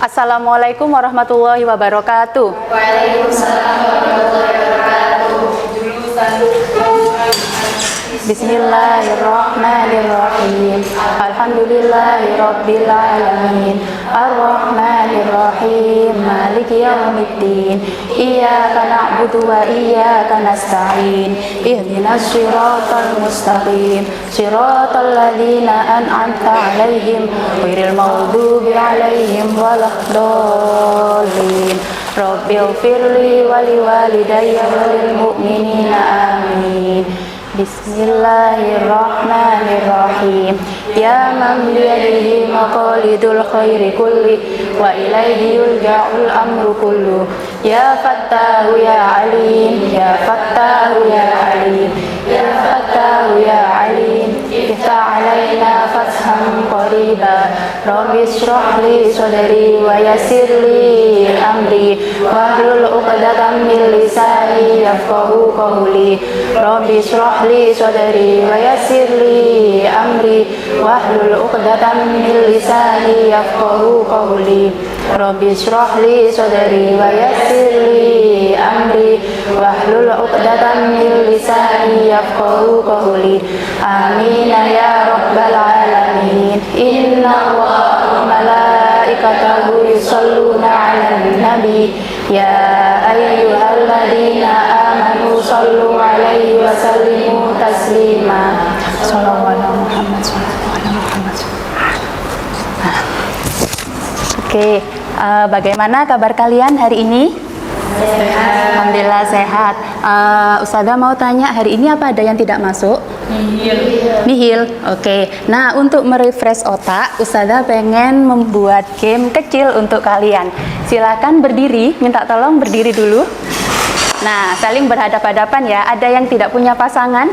Assalamualaikum warahmatullahi wabarakatuh. Waalaikumsalam warahmatullahi wabarakatuh. Bismillahirrahmanirrahim. Alhamdulillahirabbil alamin. Arrahmanirrahim. Maliki yaumiddin. Iyyaka na'budu wa iyyaka nasta'in. Ihdinas siratal mustaqim. Siratal ladzina an'amta 'alaihim ghairil maghdubi 'alaihim waladdallin. Rabbighfirli wa liwalidayya wa lil mu'minina amin. Bismillahirrahmanirrahim. Ya man biyadihi maqalidul khairi kulli wa ilaihi yulja'ul amru kullu. Ya Fattahu ya Alim, ya Fattahu ya Alim, ya Fattahu ya Alim. Iftah alaina fatham qariba. Rabbi shrah li sadri wa yassir li amri wahlul 'uqdatam min lisani yafqahu qawli. Rabbi shrah li sadri wa yassir li amri wahlul 'uqdatam min lisani yafqahu qawli. Rabbi shrah li sadri wa yassir li amri wahlul 'uqdatam min lisani yafqahu qawli. Amin ya rabbal alamin. Inna Allaha wa malaikatahu yusholluna 'alan nabi. Ya ayyuhalladzina amanu shollu 'alaihi wa sallimu taslima. Shallallahu alaihi Muhammad. Oke, bagaimana kabar kalian hari ini? Sehat. Alhamdulillah sehat. Ustazah mau tanya, hari ini apa ada yang tidak masuk? Nihil. Oke. Nah, untuk merefresh otak, Ustazah pengen membuat game kecil untuk kalian. Silakan berdiri, minta tolong berdiri dulu. Nah, saling berhadapan-hadapan ya. Ada yang tidak punya pasangan?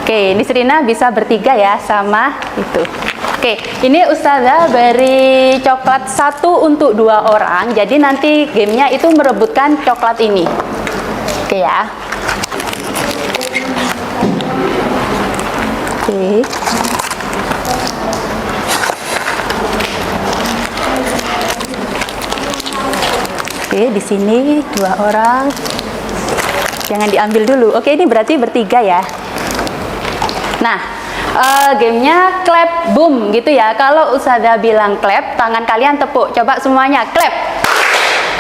Oke, ini Serina bisa bertiga ya sama itu. Oke, ini Ustazah beri coklat 1 untuk 2 orang. Jadi nanti gamenya itu merebutkan coklat ini. Oke ya. Oke. Oke, di sini 2 orang. Jangan diambil dulu. Oke, ini berarti bertiga ya. Nah, gamenya clap boom gitu ya. Kalau Ustazah bilang clap, tangan kalian tepuk. Coba semuanya clap.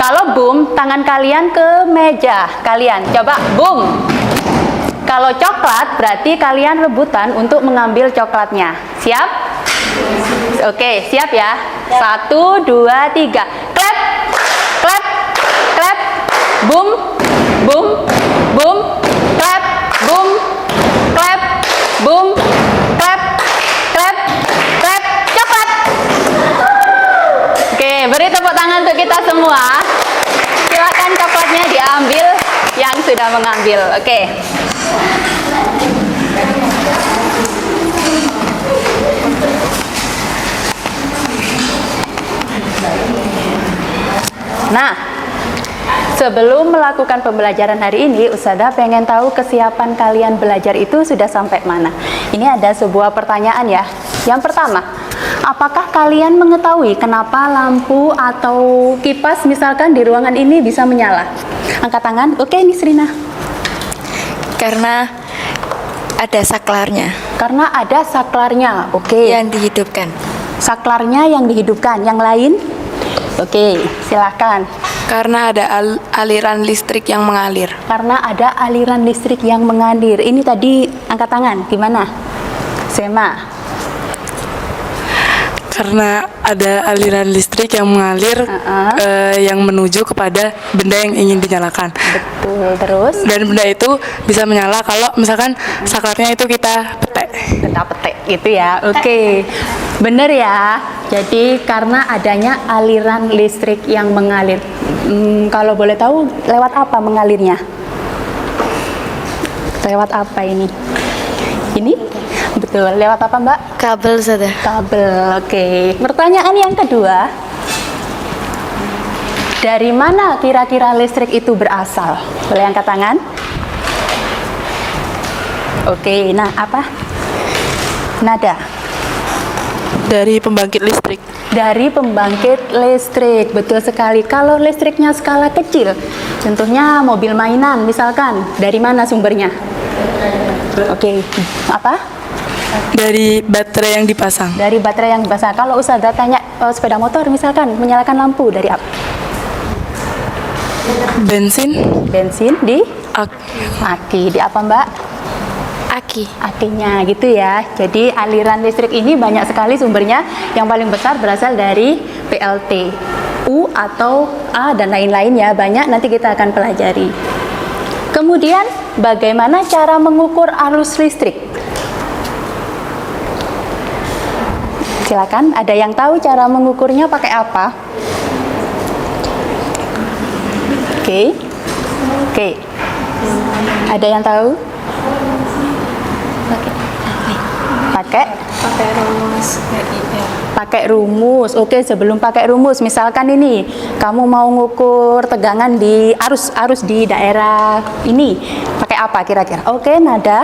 Kalau boom, tangan kalian ke meja kalian. Coba boom. Kalau coklat, berarti kalian rebutan untuk mengambil coklatnya. Siap? Oke, siap ya. 1, 2, 3. Clap, clap, clap. Boom, boom, boom. Clap, boom, clap, boom, clap, clap, clap. Coklat. Oke, beri tepuk tangan untuk kita semua. Silakan coklatnya diambil yang sudah mengambil. Oke. Nah, sebelum melakukan pembelajaran hari ini, Ustazah pengen tahu kesiapan kalian belajar itu sudah sampai mana. Ini ada sebuah pertanyaan ya. Yang pertama, apakah kalian mengetahui kenapa lampu atau kipas misalkan di ruangan ini bisa menyala? Angkat tangan. Oke, ini Serina. Karena ada saklarnya. Karena ada saklarnya. Oke. Yang dihidupkan. Saklarnya yang dihidupkan. Yang lain? Oke, silahkan. Karena ada aliran listrik yang mengalir. Karena ada aliran listrik yang mengalir. Ini tadi angkat tangan. Gimana? Sema. Karena ada aliran listrik yang mengalir yang menuju kepada benda yang ingin dinyalakan. Betul. Terus? Dan benda itu bisa menyala kalau misalkan saklarnya itu kita petek. Kita petik gitu ya. Oke. Bener ya. Jadi karena adanya aliran listrik yang mengalir. Kalau boleh tahu lewat apa mengalirnya? Lewat apa ini? Ini? Betul. Lewat apa, Mbak? Kabel saja. Kabel. Oke. Pertanyaan yang kedua. Dari mana kira-kira listrik itu berasal? Boleh angkat tangan? Oke. Nah, apa? Nada. Dari pembangkit listrik. dari pembangkit listrik. Betul sekali. Kalau listriknya skala kecil, contohnya mobil mainan misalkan, dari mana sumbernya? Oke, apa? Dari baterai yang dipasang. Dari baterai yang dipasang. Kalau Ustazah tanya sepeda motor misalkan, menyalakan lampu dari apa? Bensin. Bensin di aki. Di apa, Mbak? Aki. Akinya gitu ya. Jadi aliran listrik ini banyak sekali sumbernya. Yang paling besar berasal dari PLT, U atau A dan lain-lainnya. Banyak, nanti kita akan pelajari. Kemudian bagaimana cara mengukur arus listrik? Silakan, ada yang tahu cara mengukurnya pakai apa? Oke. Ada yang tahu? Pakai rumus. Oke, sebelum pakai rumus, misalkan ini kamu mau ngukur tegangan di arus di daerah ini, pakai apa kira-kira? Oke, Nada.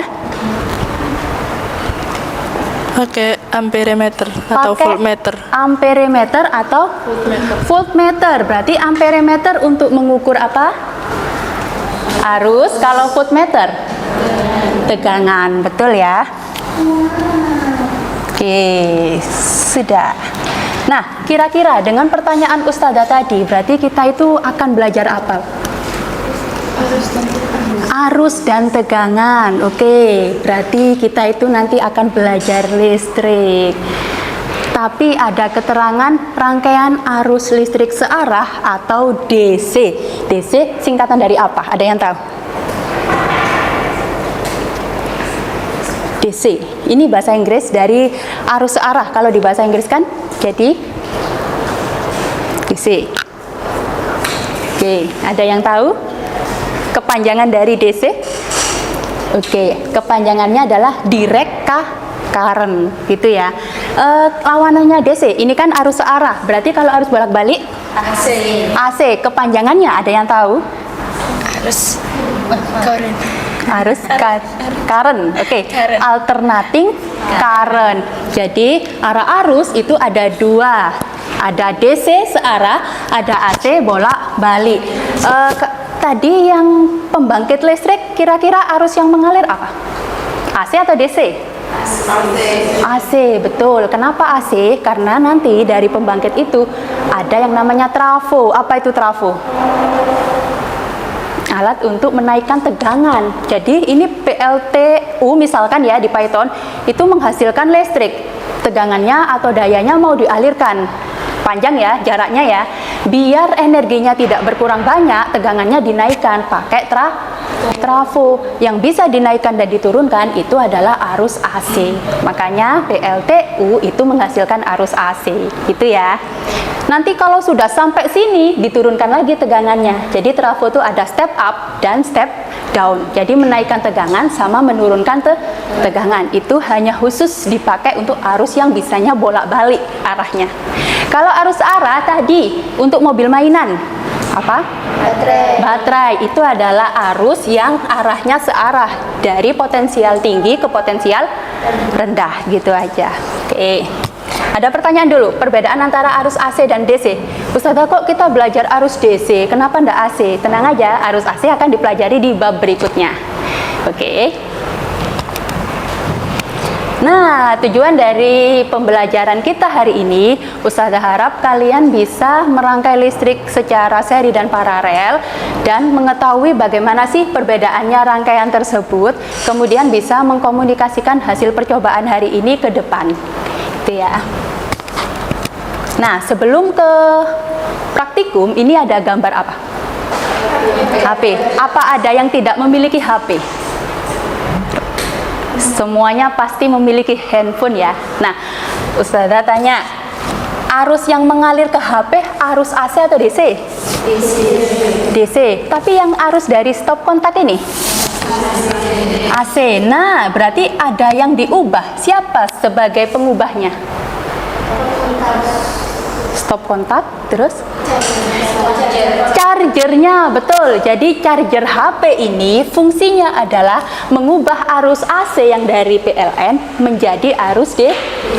Pakai amperemeter atau Pakai voltmeter. Amperemeter atau voltmeter. Berarti amperemeter untuk mengukur apa? Arus. Kalau voltmeter tegangan, betul ya? Oke, sudah. Nah, kira-kira dengan pertanyaan Ustazah tadi, berarti kita itu akan belajar apa? Arus dan tegangan. Oke, berarti kita itu nanti akan belajar listrik. Tapi ada keterangan rangkaian arus listrik searah atau DC. DC singkatan dari apa? Ada yang tahu? DC. Ini bahasa Inggris dari arus searah. Kalau di bahasa Inggris kan jadi DC. Oke, ada yang tahu kepanjangan dari DC? Oke, kepanjangannya adalah direct current, gitu ya. Lawanannya DC, ini kan arus searah. Berarti kalau arus bolak-balik? AC. AC, kepanjangannya ada yang tahu? Arus current. Current. Oke. Alternating current. Jadi arah arus itu ada dua. Ada DC searah, ada AC bolak-balik. Tadi yang pembangkit listrik, kira-kira arus yang mengalir apa? AC atau DC? AC, betul. Kenapa AC? Karena nanti dari pembangkit itu ada yang namanya trafo. Apa itu trafo? Alat untuk menaikkan tegangan. Jadi ini PLTU misalkan ya di Python itu menghasilkan listrik. Tegangannya atau dayanya mau dialirkan. Panjang ya jaraknya ya. Biar energinya tidak berkurang banyak, tegangannya dinaikkan pakai trafo. Yang bisa dinaikkan dan diturunkan itu adalah arus AC. Makanya PLTU itu menghasilkan arus AC. Gitu ya. Nanti kalau sudah sampai sini diturunkan lagi tegangannya. Jadi trafo itu ada step up dan step down. Jadi menaikkan tegangan sama menurunkan tegangan. Itu hanya khusus dipakai untuk arus yang bisanya bolak-balik arahnya. Kalau arus arah tadi untuk mobil mainan apa? Baterai. Itu adalah arus yang arahnya searah dari potensial tinggi ke potensial rendah, gitu aja. Oke. Ada pertanyaan dulu, perbedaan antara arus AC dan DC. Ustazah, kok kita belajar arus DC, kenapa ndak AC? Tenang aja, arus AC akan dipelajari di bab berikutnya. Oke. Nah, tujuan dari pembelajaran kita hari ini, Ustazah harap kalian bisa merangkai listrik secara seri dan paralel dan mengetahui bagaimana sih perbedaannya rangkaian tersebut, kemudian bisa mengkomunikasikan hasil percobaan hari ini ke depan. Itu ya. Nah, sebelum ke praktikum, ini ada gambar apa? HP. Apa ada yang tidak memiliki HP? Semuanya pasti memiliki handphone ya. Nah, Ustazah tanya, arus yang mengalir ke HP arus AC atau DC? DC. Tapi yang arus dari stop kontak ini? AC. Nah, berarti ada yang diubah. Siapa sebagai pengubahnya? stop kontak, terus chargernya, betul. Jadi charger HP ini fungsinya adalah mengubah arus AC yang dari PLN menjadi arus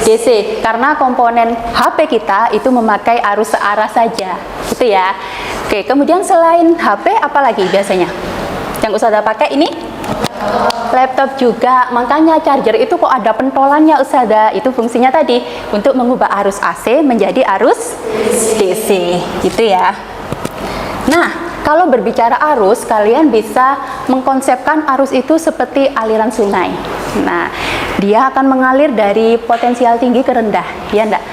DC. Karena komponen HP kita itu memakai arus searah saja, gitu ya. Oke, kemudian selain HP apa lagi biasanya yang Ustazah pakai ini? Laptop juga. Makanya charger itu kok ada pentolannya Ustazah. Itu fungsinya tadi untuk mengubah arus AC menjadi arus DC, gitu ya. Nah, kalau berbicara arus, kalian bisa mengkonsepkan arus itu seperti aliran sungai. Nah, dia akan mengalir dari potensial tinggi ke rendah, ya enggak?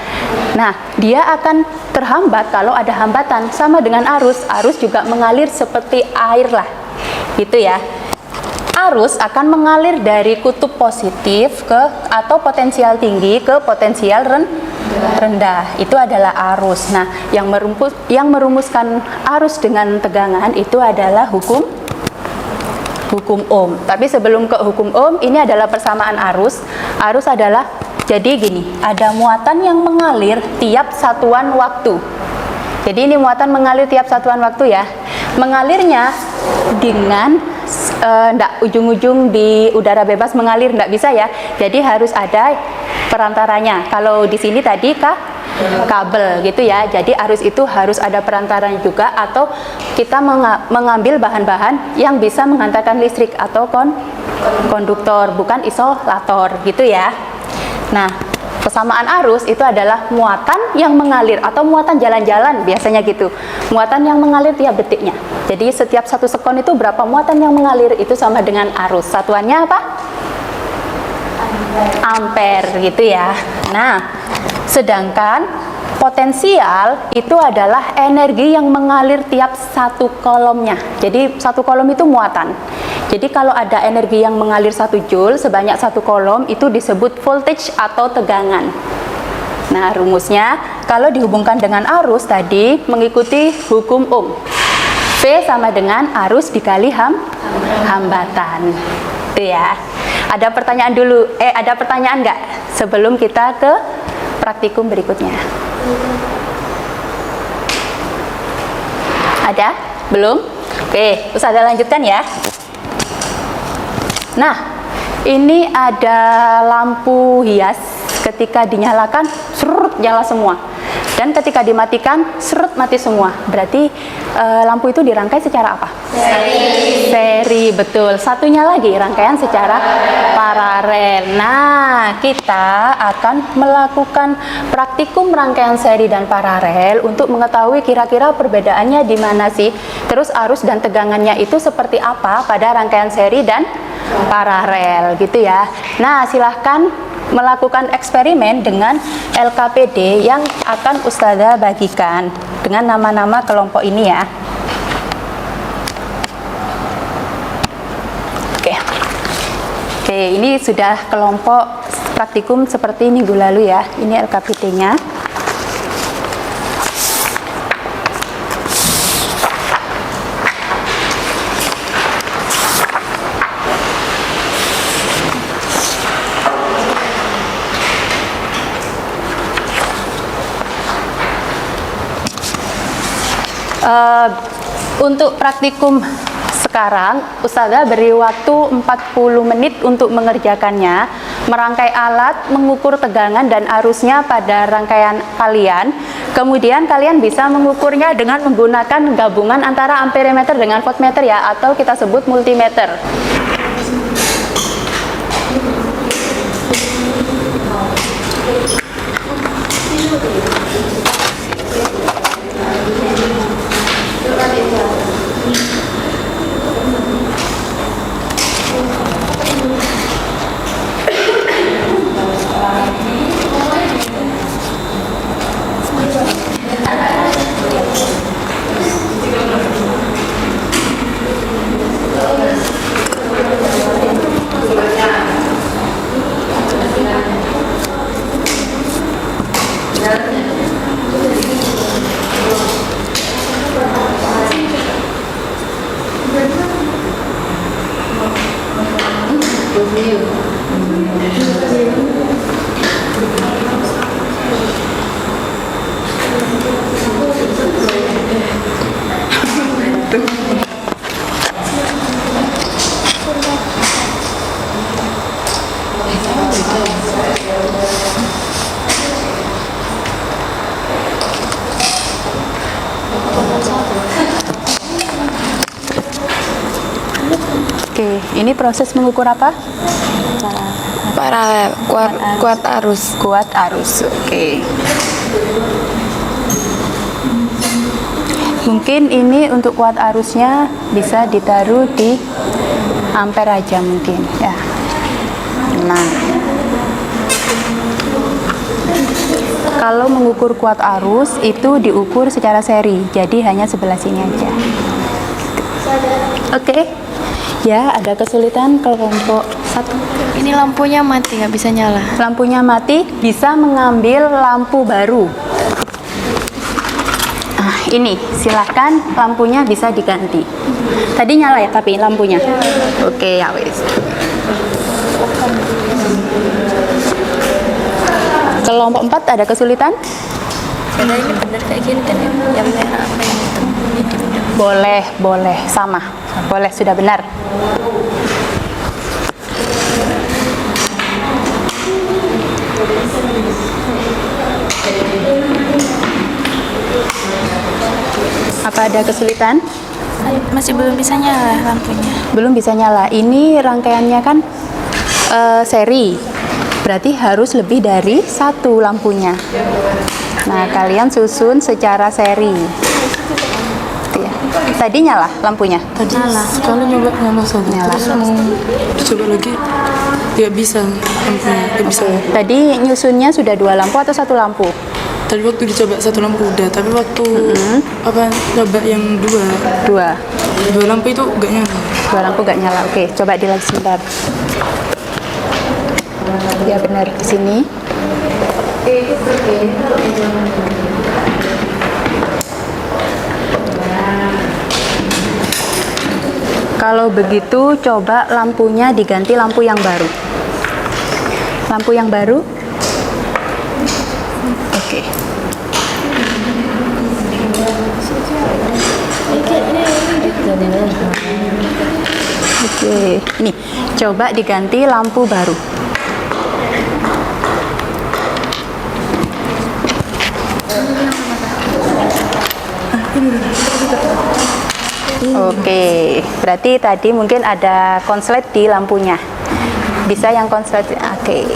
Nah, dia akan terhambat kalau ada hambatan. Sama dengan arus juga mengalir seperti air lah, gitu ya. Arus akan mengalir dari kutub positif ke atau potensial tinggi ke potensial rendah. Itu adalah arus. Nah, yang merumuskan arus dengan tegangan itu adalah hukum Ohm. Tapi sebelum ke hukum Ohm, ini adalah persamaan arus. Arus adalah jadi gini, ada muatan yang mengalir tiap satuan waktu. Jadi ini muatan mengalir tiap satuan waktu ya. Mengalirnya dengan ndak ujung-ujung di udara bebas mengalir, ndak bisa ya. Jadi harus ada perantaranya. Kalau di sini tadi kabel gitu ya. Jadi arus itu harus ada perantaranya juga, atau kita mengambil bahan-bahan yang bisa menghantarkan listrik atau konduktor, bukan isolator gitu ya. Nah, persamaan arus itu adalah muatan yang mengalir atau muatan jalan-jalan biasanya gitu. Muatan yang mengalir tiap detiknya. Jadi setiap 1 sekon itu berapa muatan yang mengalir, itu sama dengan arus. Satuannya apa? Ampere gitu ya. Nah, sedangkan potensial itu adalah energi yang mengalir tiap 1 kolomnya. Jadi 1 kolom itu muatan. Jadi kalau ada energi yang mengalir 1 joule sebanyak 1 kolom, itu disebut voltage atau tegangan. Nah, rumusnya kalau dihubungkan dengan arus tadi mengikuti hukum Ohm. V sama dengan arus dikali hambatan. Itu ya. Ada pertanyaan dulu. Ada pertanyaan nggak sebelum kita ke praktikum berikutnya? Ada? Belum? Oke, Ustazah lanjutkan ya. Nah, ini ada lampu hias, ketika dinyalakan serut nyala semua, dan ketika dimatikan serut mati semua. Berarti lampu itu dirangkai secara apa? Seri, betul. Satunya lagi rangkaian secara paralel. Nah, kita akan melakukan praktikum rangkaian seri dan paralel untuk mengetahui kira-kira perbedaannya di mana sih. Terus arus dan tegangannya itu seperti apa pada rangkaian seri dan paralel gitu ya. Nah, silahkan melakukan eksperimen dengan LKPD yang akan Ustazah bagikan dengan nama-nama kelompok ini ya. Oke, ini sudah kelompok praktikum seperti minggu lalu ya. Ini LKPD-nya. Untuk praktikum sekarang, Ustazah beri waktu 40 menit untuk mengerjakannya, merangkai alat, mengukur tegangan dan arusnya pada rangkaian kalian. Kemudian kalian bisa mengukurnya dengan menggunakan gabungan antara amperemeter dengan voltmeter ya, atau kita sebut multimeter. Oke, ini proses mengukur apa? Paralel, kuat arus. Kuat arus. Oke. Mungkin ini untuk kuat arusnya bisa ditaruh di ampere aja mungkin ya. Nah, kalau mengukur kuat arus itu diukur secara seri, jadi hanya sebelah sini aja. Oke. Ya, ada kesulitan kelompok 1. Ini lampunya mati, nggak bisa nyala. Lampunya mati, bisa mengambil lampu baru. Nah, ini silahkan lampunya bisa diganti. Tadi nyala ya tapi lampunya. Oke, ya wes. Kelompok 4 ada kesulitan? Karena ini benar kayak gini kan yang merah apa yang hitam ini udah. Boleh, sama. Boleh, sudah benar. Apa ada kesulitan? Masih belum bisa nyala lampunya. Belum bisa nyala. Ini rangkaiannya kan seri. Berarti harus lebih dari 1 lampunya. Nah, kalian susun secara seri. Gitu ya. Tadi nyala lampunya? Tadi sekali nyoba nyala saja. Nyala. Terus mau dicoba lagi, nggak bisa lampunya, nggak bisa. Tadi nyusunnya sudah 2 lampu atau 1 lampu? Tadi waktu dicoba 1 lampu udah, tapi waktu coba yang 2 2 lampu itu nggak nyala. 2 lampu gak nyala. Oke, coba dilihat sebentar. Ya benar di sini. Kalau begitu coba lampunya diganti lampu yang baru. Lampu yang baru. Oke. Oke, ini coba diganti lampu baru. Oke, berarti tadi mungkin ada konslet di lampunya. Bisa yang konslet. Oke.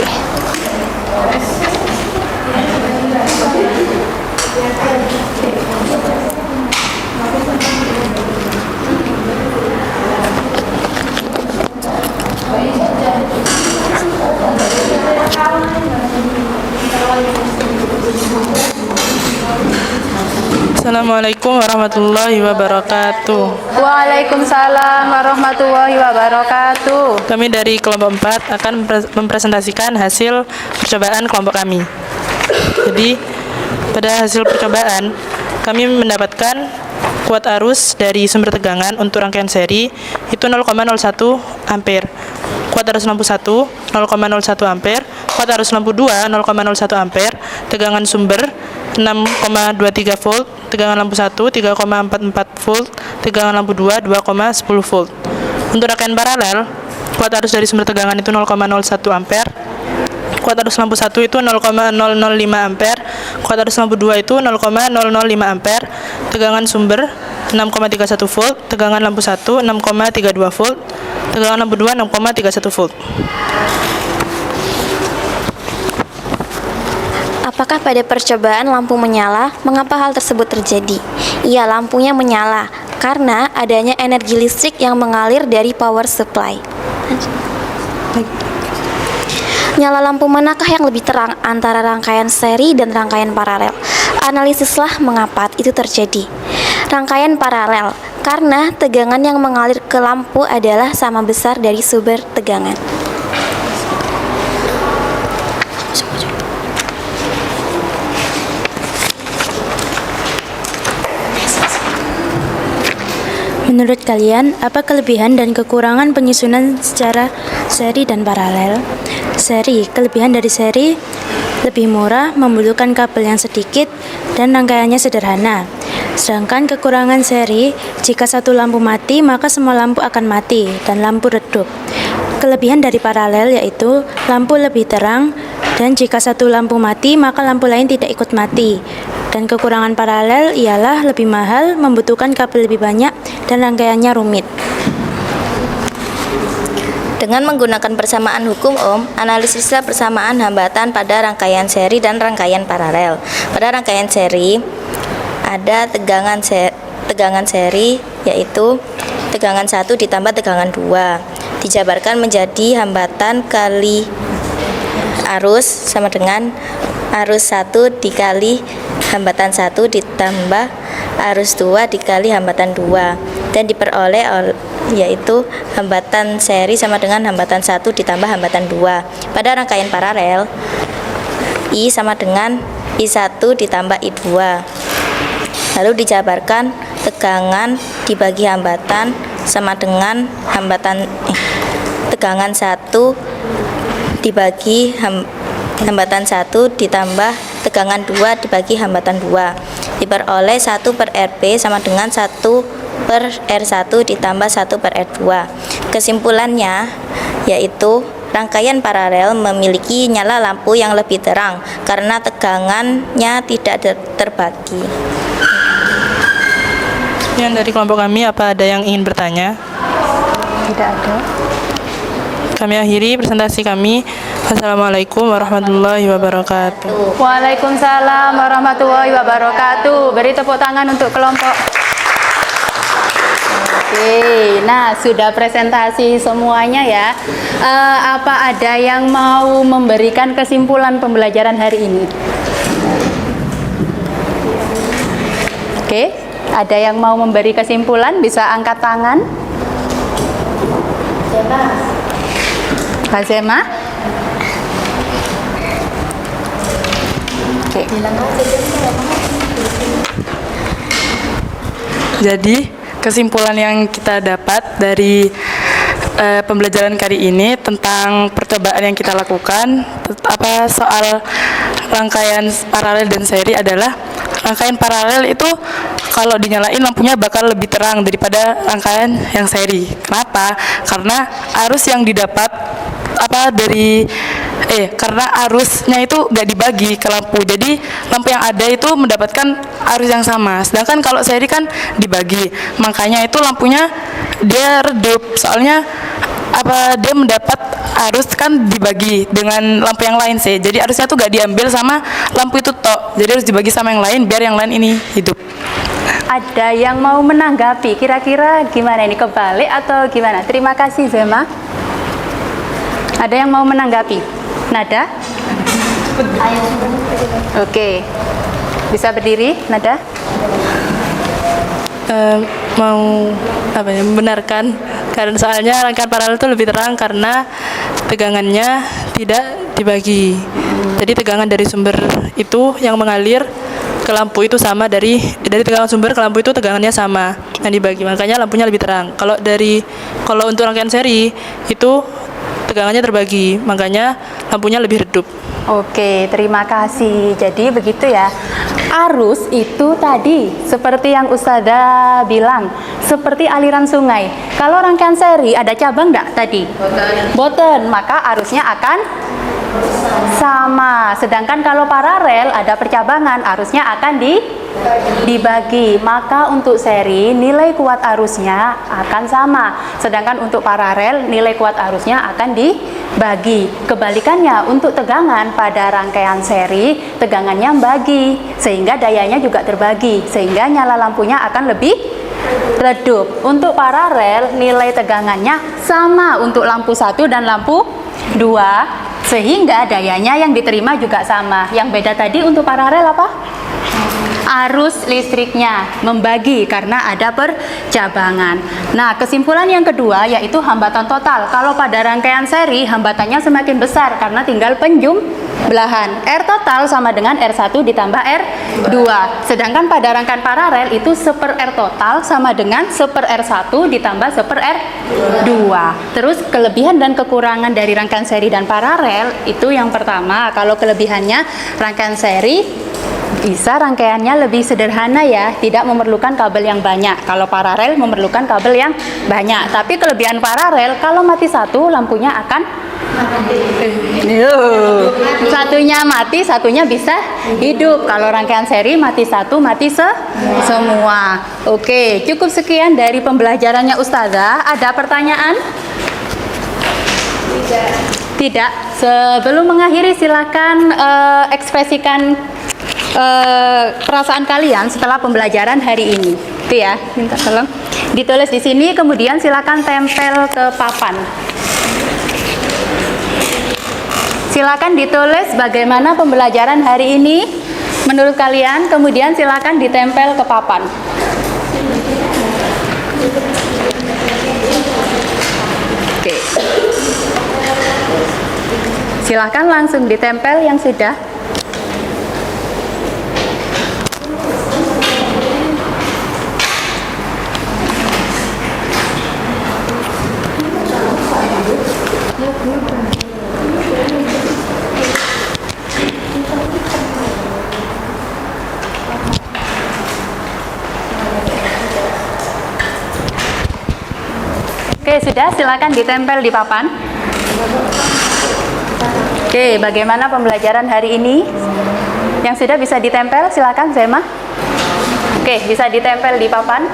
Assalamualaikum warahmatullahi wabarakatuh. Waalaikumsalam warahmatullahi wabarakatuh. Kami dari kelompok 4 akan mempresentasikan hasil percobaan kelompok kami. Jadi, pada hasil percobaan, kami mendapatkan kuat arus dari sumber tegangan untuk rangkaian seri itu 0,01 ampere. Kuat arus lampu 1 0,01 ampere, kuat arus lampu 2 0,01 ampere, tegangan sumber 6,23 volt, tegangan lampu 1 3,44 volt, tegangan lampu 2 2,10 volt. Untuk rangkaian paralel, kuat arus dari sumber tegangan itu 0,01 ampere, kuat arus lampu 1 itu 0,005 ampere, kuat arus lampu 2 itu 0,005 ampere, tegangan sumber 6,31 volt, tegangan lampu 1 6,32 volt, tegangan lampu 2 6,31 volt. Apakah pada percobaan lampu menyala? Mengapa hal tersebut terjadi? Iya, lampunya menyala karena adanya energi listrik yang mengalir dari power supply. Nyala lampu manakah yang lebih terang antara rangkaian seri dan rangkaian paralel? Analisislah mengapa itu terjadi. Rangkaian paralel, karena tegangan yang mengalir ke lampu adalah sama besar dari sumber tegangan. Menurut kalian, apa kelebihan dan kekurangan penyusunan secara seri dan paralel? Seri, kelebihan dari seri lebih murah, membutuhkan kabel yang sedikit, dan rangkaiannya sederhana. Sedangkan kekurangan seri, jika satu lampu mati, maka semua lampu akan mati, dan lampu redup. Kelebihan dari paralel yaitu lampu lebih terang, dan jika satu lampu mati, maka lampu lain tidak ikut mati. Dan kekurangan paralel ialah lebih mahal, membutuhkan kabel lebih banyak, dan rangkaiannya rumit. Dengan menggunakan persamaan hukum Ohm, analisislah persamaan hambatan pada rangkaian seri dan rangkaian paralel. Pada rangkaian seri ada tegangan seri yaitu tegangan 1 ditambah tegangan 2 dijabarkan menjadi hambatan kali arus sama dengan arus 1 dikali hambatan 1 ditambah arus 2 dikali hambatan 2 dan diperoleh yaitu hambatan seri sama dengan hambatan 1 ditambah hambatan 2. Pada rangkaian paralel I sama dengan I1 ditambah I2. Lalu dijabarkan tegangan dibagi hambatan sama dengan tegangan 1 dibagi hambatan 1 ditambah tegangan 2 dibagi hambatan 2 diperoleh 1 per Rp sama dengan 1 per R1 ditambah 1 per R2. Kesimpulannya yaitu rangkaian paralel memiliki nyala lampu yang lebih terang karena tegangannya tidak terbagi. Yang dari kelompok kami, apa ada yang ingin bertanya? Tidak ada. Kami akhiri presentasi kami. Wassalamualaikum warahmatullahi wabarakatuh. Waalaikumsalam warahmatullahi wabarakatuh. Beri tepuk tangan untuk kelompok. Oke, nah sudah presentasi semuanya ya. Apa ada yang mau memberikan kesimpulan pembelajaran hari ini? Oke, ada yang mau memberi kesimpulan? Bisa angkat tangan. Hazema? Oke. Jadi kesimpulan yang kita dapat dari pembelajaran kali ini tentang percobaan yang kita lakukan soal rangkaian paralel dan seri adalah rangkaian paralel itu kalau dinyalain lampunya bakal lebih terang daripada rangkaian yang seri. Kenapa? Karena arus yang didapat karena arusnya itu gak dibagi ke lampu, jadi lampu yang ada itu mendapatkan arus yang sama, sedangkan kalau seri kan dibagi, makanya itu lampunya dia redup, soalnya dia mendapat arus kan dibagi dengan lampu yang lain sih, jadi arusnya tuh gak diambil sama lampu itu tok, jadi harus dibagi sama yang lain biar yang lain ini hidup. Ada yang mau menanggapi, kira-kira gimana ini, kebalik atau gimana? Terima kasih Zema. Ada yang mau menanggapi? Nada? Oke. Bisa berdiri, Nada? Mau membenarkan karena soalnya rangkaian paralel itu lebih terang karena tegangannya tidak dibagi. Jadi tegangan dari sumber itu yang mengalir ke lampu itu sama dari tegangan sumber ke lampu itu tegangannya sama yang dibagi, makanya lampunya lebih terang. Kalau untuk rangkaian seri itu tegangannya terbagi, makanya lampunya lebih redup. Oke, terima kasih. Jadi begitu ya. Arus itu tadi seperti yang Ustazah bilang, seperti aliran sungai. Kalau rangkaian seri ada cabang enggak tadi? Boten, maka arusnya akan sama. Sedangkan kalau paralel ada percabangan, arusnya akan dibagi. Maka untuk seri nilai kuat arusnya akan sama. Sedangkan untuk paralel nilai kuat arusnya akan dibagi. Kebalikannya untuk tegangan pada rangkaian seri, tegangannya bagi sehingga dayanya juga terbagi, sehingga nyala lampunya akan lebih redup. Untuk paralel nilai tegangannya sama untuk lampu 1 dan lampu 2, sehingga dayanya yang diterima juga sama. Yang beda tadi untuk paralel apa? Arus listriknya membagi karena ada percabangan. Nah, kesimpulan yang kedua yaitu hambatan total. Kalau pada rangkaian seri hambatannya semakin besar karena tinggal penjumlahan. R total sama dengan R1 ditambah R2. Sedangkan pada rangkaian paralel itu 1/R total sama dengan 1/R1 ditambah 1/R2. Terus kelebihan dan kekurangan dari rangkaian seri dan paralel itu yang pertama, kalau kelebihannya rangkaian seri bisa rangkaiannya lebih sederhana ya, tidak memerlukan kabel yang banyak. Kalau paralel memerlukan kabel yang banyak. Tapi kelebihan paralel kalau mati satu lampunya akan satunya mati, satunya bisa hidup. Kalau rangkaian seri mati satu, mati semua. Oke, cukup sekian dari pembelajarannya Ustazah. Ada pertanyaan? Tidak. Sebelum mengakhiri silakan ekspresikan perasaan kalian setelah pembelajaran hari ini. Itu ya, minta tolong ditulis di sini, kemudian silakan tempel ke papan. Silakan ditulis bagaimana pembelajaran hari ini menurut kalian, kemudian silakan ditempel ke papan. Oke. Silakan langsung ditempel yang sudah. Oke, sudah, silakan ditempel di papan. Oke, bagaimana pembelajaran hari ini? Yang sudah bisa ditempel, silakan Zema. Oke, bisa ditempel di papan.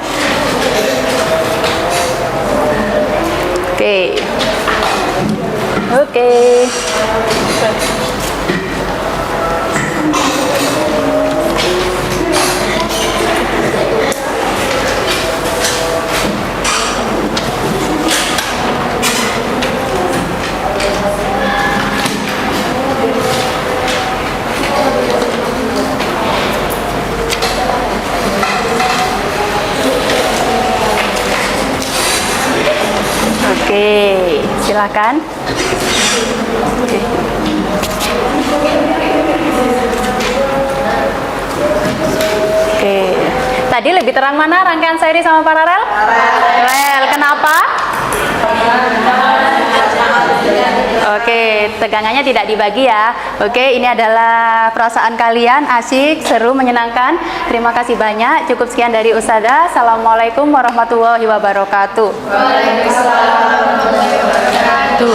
Oke. Oke. Oke, silakan. Oke. Oke. Tadi lebih terang mana rangkaian seri sama paralel? Paralel. Kenapa? Oke, tegangannya tidak dibagi ya. Oke, ini adalah perasaan kalian, asik, seru, menyenangkan. Terima kasih banyak. Cukup sekian dari Ustazah. Assalamualaikum warahmatullahi wabarakatuh. Waalaikumsalam warahmatullahi wabarakatuh.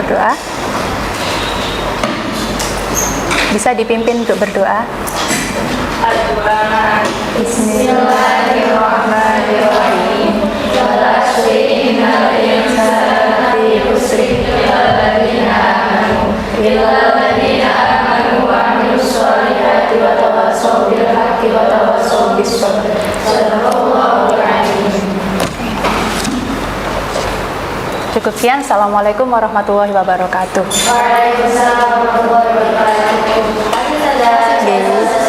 Berdoa. Bisa dipimpin untuk berdoa. Bismillahirrahmanirrahim. Cukup sekian. Assalamualaikum warahmatullahi wabarakatuh. Waalaikumsalam warahmatullahi wabarakatuh.